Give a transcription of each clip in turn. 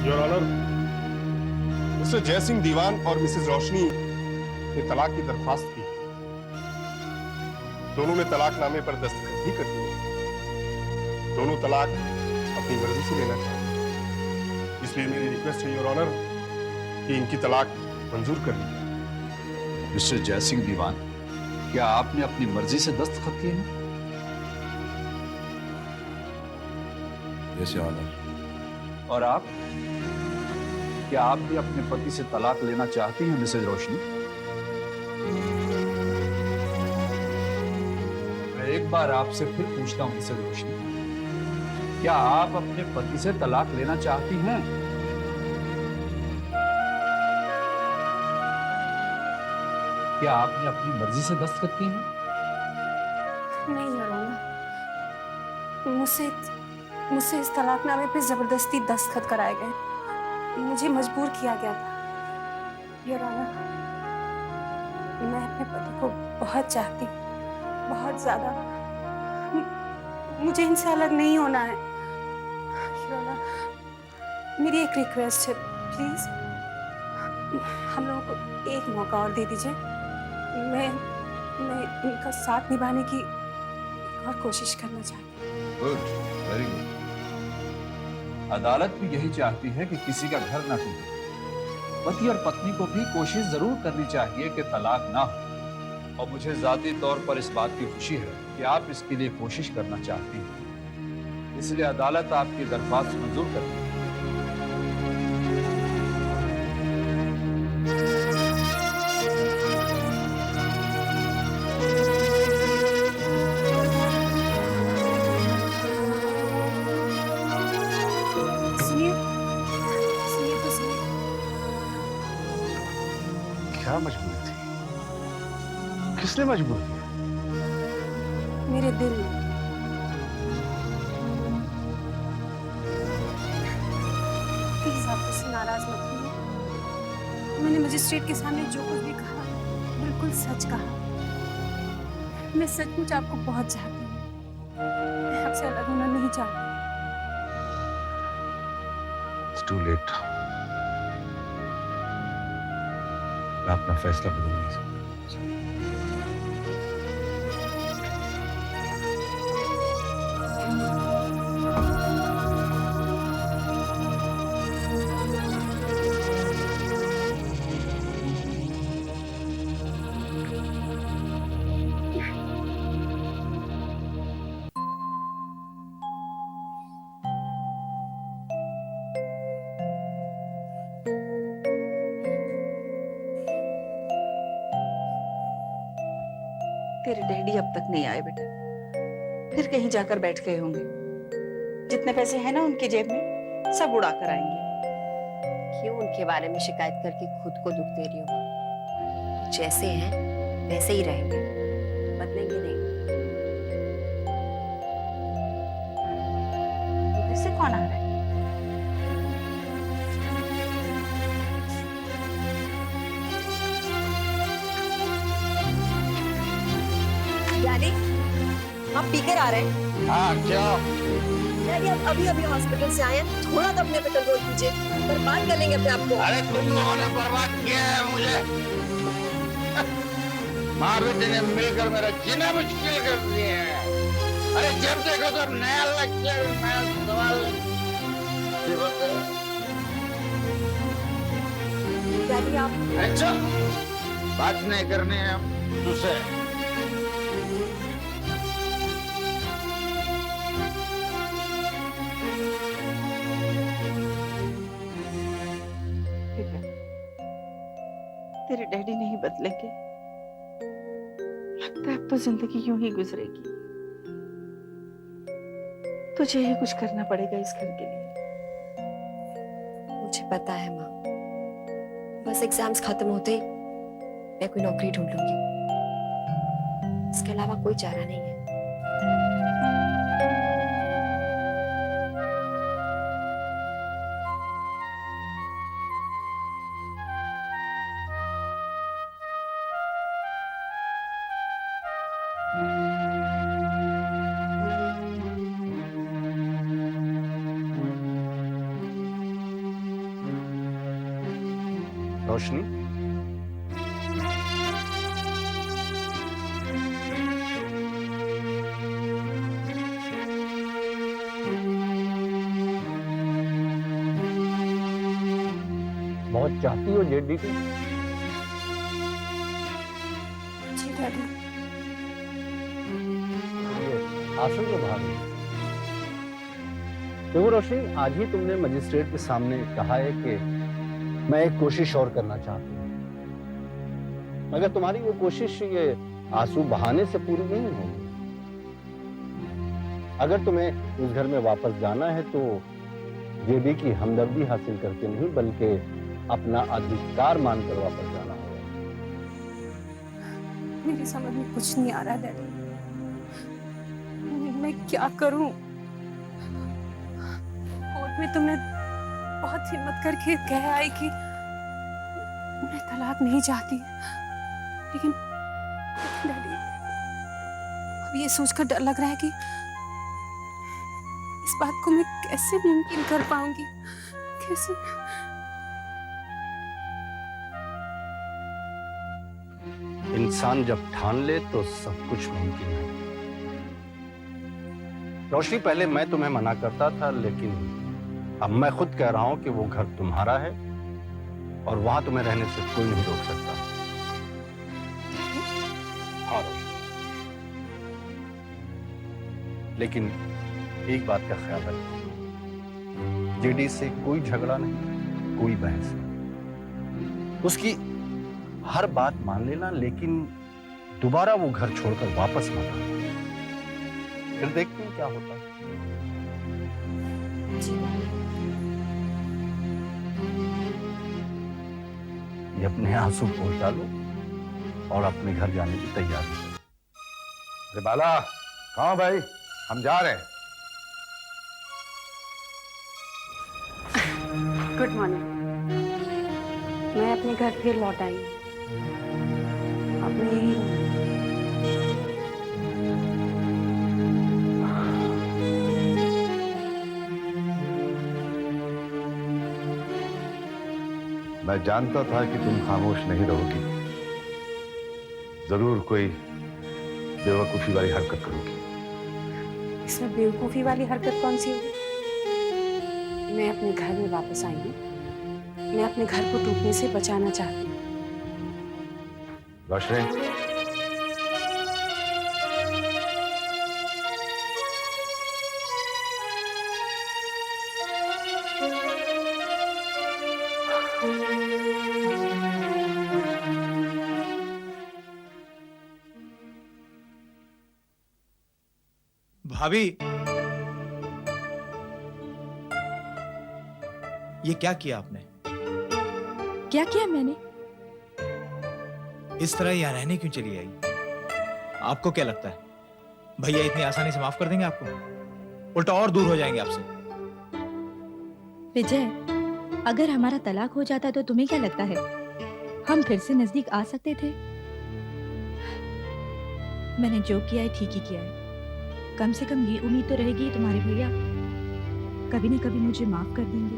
Your honour, mister Jaisingh दीवान और Mrs रोशनी ने तलाक की दरख्वास्त की। दोनों ने तलाकनामे पर दस्तखत भी कर दिए। दोनों तलाक अपनी मर्जी से लेना चाहते हैं, इसलिए मेरी रिक्वेस्ट है योर ऑनर कि इनकी तलाक मंजूर कर दी। मिस्टर जयसिंह दीवान, क्या आपने अपनी मर्जी से दस्तखत किए हैं? Yes your honour. और आप, क्या आप भी अपने पति से तलाक लेना चाहती हैं मिसेज रोशनी? मैं एक बार आपसे फिर पूछता हूं मिसेज रोशनी, क्या आप अपने पति से तलाक लेना चाहती हैं? क्या आपने अपनी मर्जी से दस्तखत किए हैं? नहीं योर ऑनर, मुझसे मुझसे इस तलाकनामे पे जबरदस्ती दस्तखत कराए गए। मुझे मजबूर किया गया था योर ऑनर। मैं अपने पति को बहुत चाहती हूँ, बहुत ज्यादा। मुझे इनसे अलग नहीं होना है योर ऑनर। मेरी एक रिक्वेस्ट है, प्लीज हम लोगों को एक मौका और दे दीजिए। मैं इनका साथ निभाने की एक और कोशिश करना चाहती हूँ। Good, very good. अदालत भी यही चाहती है कि किसी का घर ना टूटे। पति और पत्नी को भी कोशिश जरूर करनी चाहिए कि तलाक ना हो, और मुझे जाती तौर पर इस बात की खुशी है कि आप इसके लिए कोशिश करना चाहती हैं। इसलिए अदालत आपकी दरख्वास्त मंजूर करती है। सुनिए सुनिए तो सुनिए। क्या मजबूरी थी? किसने मजबूर किया? मेरे दिल में। प्लीज आप मुझसे नाराज मत होइए। मैंने मजिस्ट्रेट के सामने जो कुछ भी कहा बिल्कुल सच कहा। मैं सचमुच आपको बहुत चाहती हूँ। मैं आपसे अलग होना नहीं चाहती। It's too late. मैं अपना फैसला बदल नहीं सकता। तेरे डैडी अब तक नहीं आए बेटा, फिर कहीं जाकर बैठ गए होंगे। जितने पैसे हैं ना उनकी जेब में, सब उड़ा कर आएंगे। क्यों उनके बारे में शिकायत करके खुद को दुख दे रही हो? जैसे हैं वैसे ही रहेंगे, बदलेंगे नहीं। इधर से कौन आ रहा है? डैडी, आप पीकर आ रहे हैं? हाँ क्या? डैडी, आप अभी अभी हॉस्पिटल से आए हैं, थोड़ा तो अपने पे कंट्रोल कीजिए, बर्बाद कर लेंगे अपने आप को। अरे तुम लोगों ने बर्बाद किया है मुझे। माँ बेटी ने मिलकर मेरा जीना मुश्किल कर दिया है। अरे जब देखो तो नया लेक्चर, नया सवाल। डैडी आप अच्छा, बात नहीं करनी है तुझसे। बेटा, तेरे डैडी नहीं बदलेंगे। लगता है अब तो जिंदगी यूं ही गुजरेगी। तुझे ही कुछ करना पड़ेगा इस घर के लिए। मुझे पता है माँ, बस एग्जाम्स खत्म होते ही मैं कोई नौकरी ढूंढ लूंगी। इसके अलावा कोई चारा नहीं है। रोशनी, बहुत चाहती हो जेडी को? जी डैडी। आंसू क्यों बहा रही है? देखो रोशनी, आज ही तुमने मजिस्ट्रेट के सामने कहा है कि मैं एक कोशिश और करना चाहती हूँ, मगर तुम्हारी वो कोशिश ये आंसू बहाने से पूरी नहीं होगी। अगर तुम्हें उस घर में वापस जाना है तो जेडी की हमदर्दी हासिल करके नहीं, बल्कि अपना अधिकार मानकर वापस जाना होगा। मेरी समझ में कुछ नहीं आ रहा डैडी, मैं क्या करूं? कोर्ट में तुमने बहुत हिम्मत करके कह आई कि मैं तलाक नहीं चाहती, लेकिन डैडी अब ये सोचकर डर लग रहा है कि इस बात को मैं कैसे मुमकिन कर पाऊंगी, कैसे? इंसान जब ठान ले तो सब कुछ मुमकिन है। रोशनी, पहले मैं तुम्हें मना करता था, लेकिन अब मैं खुद कह रहा हूं कि वो घर तुम्हारा है और वहां तुम्हें रहने से कोई नहीं रोक सकता। हाँ रोशनी, लेकिन एक बात का ख्याल रखो, जेडी से कोई झगड़ा नहीं, कोई बहस नहीं। उसकी हर बात मान लेना, लेकिन दोबारा वो घर छोड़कर वापस मत आना। फिर देखते हैं क्या होता है। ये अपने आंसू पोंछ डालो और अपने घर जाने की तैयारी करो। अरे बाला, कहाँ हो भाई? हम जा रहे हैं। Good morning. मैं अपने घर फिर लौट आई। अब मैं यही रहूंगी। मैं जानता था कि तुम खामोश नहीं रहोगी, जरूर कोई बेवकूफी वाली हरकत करोगी। इसमें बेवकूफी वाली हरकत कौन सी होगी? मैं अपने घर में वापस आई हूँ। मैं अपने घर को टूटने से बचाना चाहती हूँ। रोशनी, भाभी, ये क्या किया आपने? क्या किया मैंने? इस तरह यहाँ रहने क्यों चली आई? आपको क्या लगता है भैया इतनी आसानी से माफ कर देंगे आपको? उल्टा और दूर हो जाएंगे आपसे। विजय, अगर हमारा तलाक हो जाता तो तुम्हें क्या लगता है हम फिर से नजदीक आ सकते थे? मैंने जो किया है ठीक ही किया है। कम से कम ये उम्मीद तो रहेगी तुम्हारे भैया कभी न कभी मुझे माफ कर देंगे।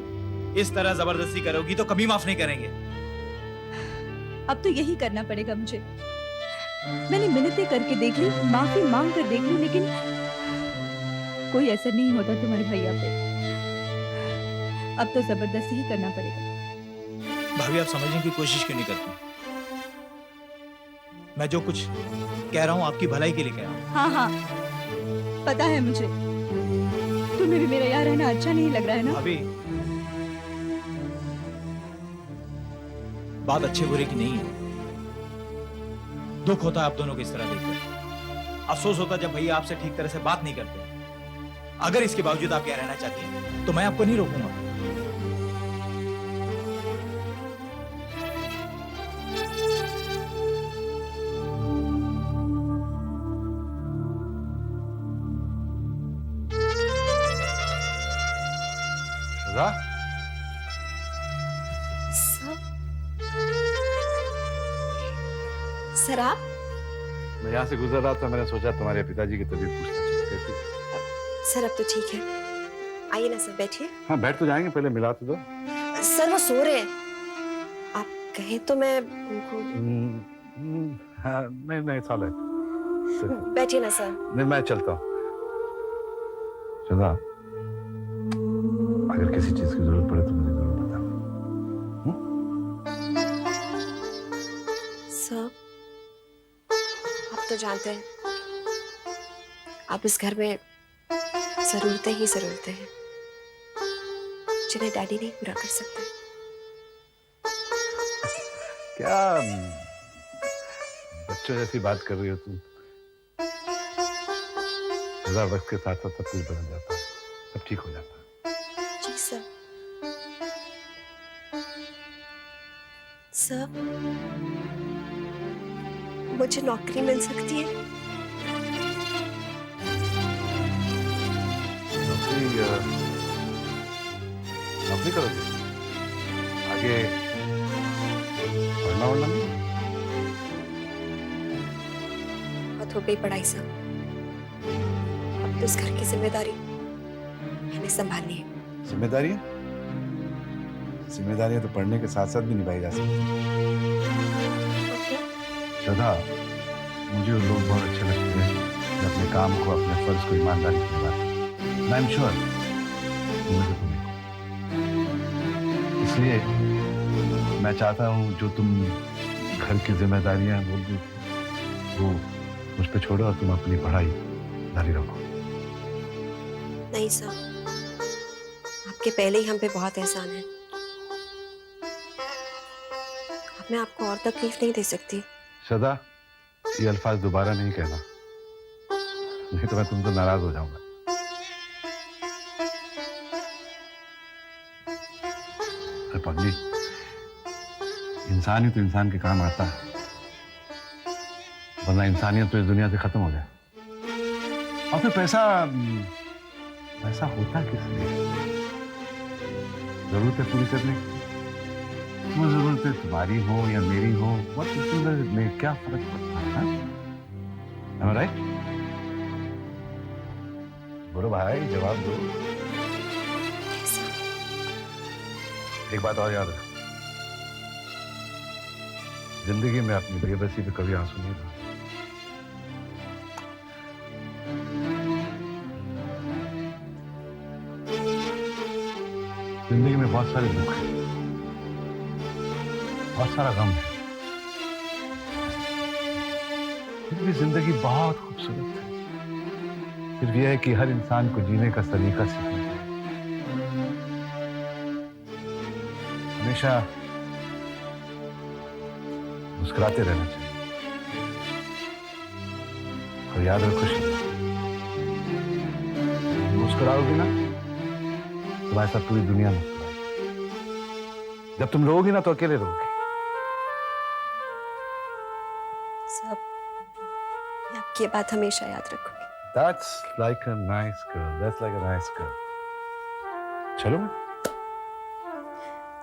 इस तरह जबरदस्ती करोगी तो कभी माफ नहीं करेंगे। अब तो यही करना पड़ेगा मुझे। मैंने मिन्नतें करके देख ली, माफी मांग कर देख ली, लेकिन कोई असर नहीं होता तुम्हारे भैया पे। अब तो जबरदस्ती ही करना पड़ेगा। भाभी, आप समझने की कोशिश क्यों नहीं करती? मैं जो कुछ कह रहा हूँ आपकी भलाई के लिए कह रहा हूँ। हाँ हाँ, पता है मुझे। तुम्हें भी मेरा यहाँ रहना अच्छा नहीं लग रहा है ना? भाभी, बात अच्छे बुरे की नहीं है। दुख होता है आप दोनों को इस तरह देखकर। अफसोस होता जब भैया आपसे ठीक तरह से बात नहीं करते। अगर इसके बावजूद आप यहाँ रहना चाहती हैं तो मैं आपको नहीं रोकूंगा। सर आप? मैं यहाँ से गुजर रहा था, मैंने सोचा तुम्हारे पिताजी की तबीयत पूछना चाहिए। सर अब तो ठीक है, आइए ना सर, बैठिए। हाँ बैठ तो जाएंगे, पहले मिला तो दो। सर वो सो रहे हैं। आप कहे तो मैं उनको। हाँ, नहीं नहीं साल है। बैठिए ना सर। नहीं मैं चलता हूँ। चला, अगर किसी चीज की जरूरत पड़े तो मुझे जरूर बताना। सर आप तो जानते हैं आप इस घर में जरूरतें ही जरूरतें हैं जिन्हें डैडी नहीं पूरा कर सकते। क्या बच्चों जैसी बात कर रही हो तुम? वक्त के साथ साथ सब कुछ बदल जाता है, सब ठीक हो जाता है। जी सर। सर मुझे नौकरी मिल सकती है? नौकरी करोगे? आगे पढ़ना वढ़ना नहीं? बहुत हो गई पढ़ाई सर, अब तो इस घर की जिम्मेदारी हमें संभालनी है। जिम्मेदारियां? जिम्मेदारियां तो पढ़ने के साथ साथ भी निभाई जा सकती हैं। श्रद्धा, मुझे वो लोग बहुत अच्छे लगते हैं जो अपने काम को, अपने फर्ज को ईमानदारी से निभाते हैं। आई एम श्योर मुझे तुम्हें, इसलिए मैं चाहता हूँ जो तुम घर की जिम्मेदारियां बोल रही थी वो मुझ पे छोड़ो और तुम अपनी पढ़ाई जारी रखो। नहीं सर, आपके पहले ही हम पे बहुत एहसान है। अब मैं आपको और तकलीफ नहीं दे सकती। श्रद्धा, ये अल्फाज दोबारा नहीं कहना, नहीं तो मैं तुमसे नाराज हो जाऊंगा। अरे पगली, इंसान ही तो इंसान के काम आता है, वरना इंसानियत तो इस दुनिया से खत्म हो जाए। और फिर पैसा होता किस लिए? जरूरतें पूरी करने की। वो जरूरतें तुम्हारी हो या मेरी हो, में क्या फर्क पड़ता है? Am I right? बोलो भाई, जवाब दो। एक बात और याद रख, जिंदगी में अपनी बेबसी पे कभी आंसू नहीं बहाए। जिंदगी में बहुत सारे दुख हैं, बहुत सारा गम है, फिर भी जिंदगी बहुत खूबसूरत है। सिर्फ यह है कि हर इंसान को जीने का सलीका सीखना चाहिए। हमेशा मुस्कुराते रहना चाहिए। और याद रखो, मुस्कुराओगी ना तुम्हारे साथ पूरी दुनिया मुस्कुराएगी। जब तुम रोओगी ना तो अकेले रोओगे। सब मैं आपकी ये बात हमेशा याद रखूंगी। That's like a nice girl. That's like a nice girl. चलो मैं।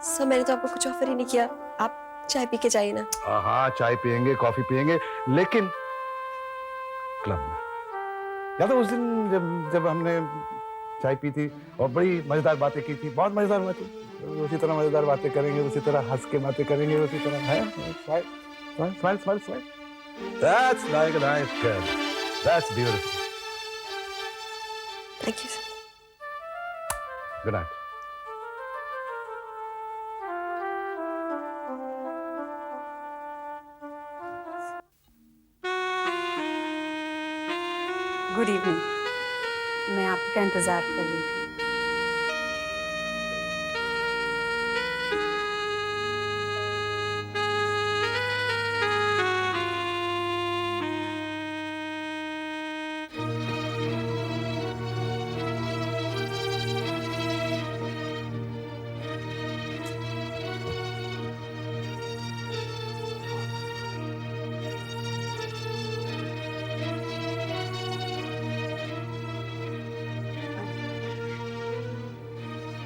सर मैंने तो आपको कुछ ऑफर ही नहीं किया, आप चाय पी के जाइए ना। हाँ, चाय पियेंगे, कॉफी पियेंगे, लेकिन क्लब में। याद है उस दिन जब हमने चाय पी थी और बड़ी मजेदार बातें की थी, बहुत मजेदार बातें। उसी तरह मजेदार बातें करेंगे, उसी तरह हंस के बातें करेंगे, उसी तरह है। Smile. That's like a nice girl. That's beautiful. Thank you, sir. Good night. Good evening. मैं आपका इंतजार कर रही थी।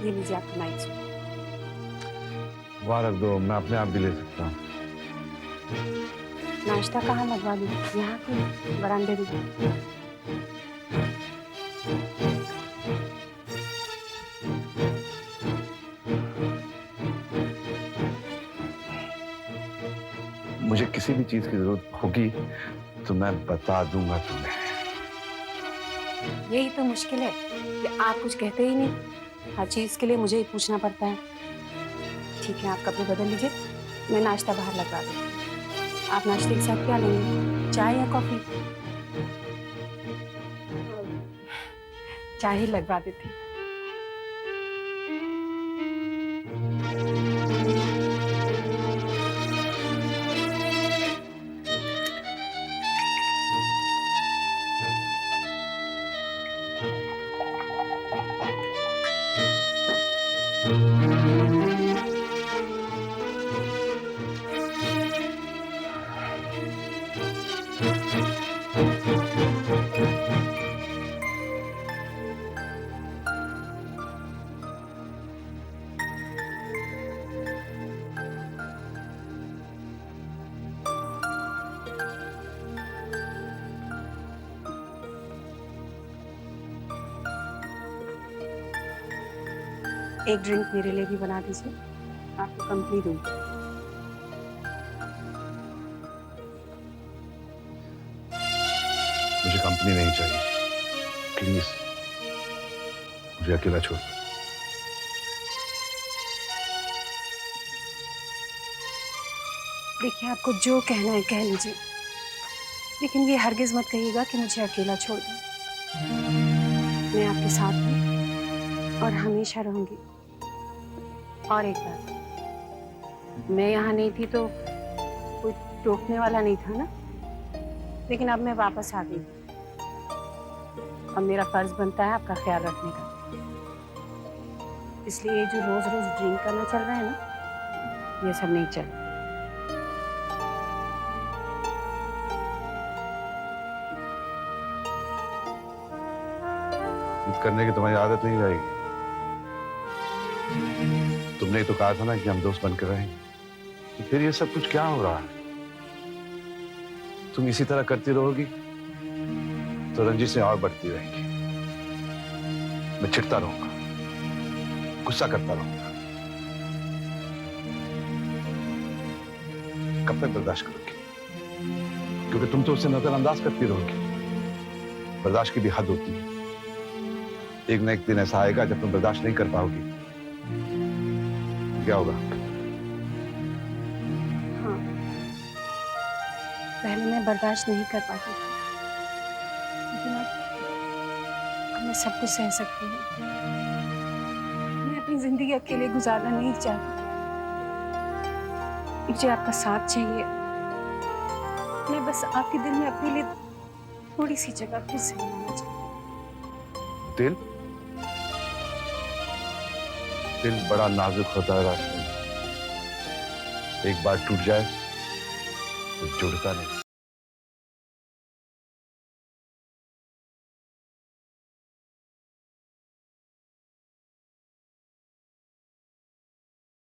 ये लीजिए आपका नाइट सूट। वहाँ रख दो, मैं अपने आप भी ले सकता हूँ। नाश्ता कहाँ लगवा दूँ? यहाँ के बरामदे में। मुझे किसी भी चीज की जरूरत होगी तो मैं बता दूंगा तुम्हें। यही तो मुश्किल है कि आप कुछ कहते ही नहीं, हर चीज के लिए मुझे ही पूछना पड़ता है। ठीक है, आप कपड़े बदल लीजिए, मैं नाश्ता बाहर लगवा दूँ। आप नाश्ते के साथ क्या लेंगे, चाय या कॉफी? चाय ही लगवा देती हूँ। एक ड्रिंक मेरे लिए भी बना दीजिए, आपको कंपनी दूंगी। मुझे कंपनी नहीं चाहिए, प्लीज मुझे अकेला छोड़ दो। देखिए, आपको जो कहना है कह लीजिए, लेकिन ये हरगिज मत कहिएगा कि मुझे अकेला छोड़ दो। मैं आपके साथ हूँ और हमेशा रहूंगी। और एक बात, मैं यहाँ नहीं थी तो कोई टोकने वाला नहीं था ना, लेकिन अब मैं वापस आ गई। अब मेरा फर्ज बनता है आपका ख्याल रखने का। इसलिए ये जो रोज रोज ड्रिंक करना चल रहा है ना, ये सब नहीं चल। करने की तुम्हारी आदत नहीं रहेगी। तुमने तो कहा था ना कि हम दोस्त बनकर रहेंगे, तो फिर ये सब कुछ क्या हो रहा है? तुम इसी तरह करती रहोगी तो रंजिशें और बढ़ती रहेंगी। मैं चिढ़ता रहूंगा, गुस्सा करता रहूंगा। कब तक बर्दाश्त करोगी? क्योंकि तुम तो उसे नजरअंदाज करती रहोगी। बर्दाश्त की भी हद होती है। एक न एक दिन ऐसा आएगा जब तुम बर्दाश्त नहीं कर पाओगी। क्या होगा? हाँ, पहले मैं बर्दाश्त नहीं कर पाती थी, लेकिन अब मैं सब कुछ सह सकती हूँ। मैं अपनी जिंदगी अकेले गुजारना नहीं चाहती। मुझे आपका साथ चाहिए। मैं बस आपके दिल में अपने लिए थोड़ी सी जगह फिर से बनाना चाहती हूँ। दिल बड़ा नाजुक होता है राशि। एक बार टूट जाए तो जुड़ता नहीं।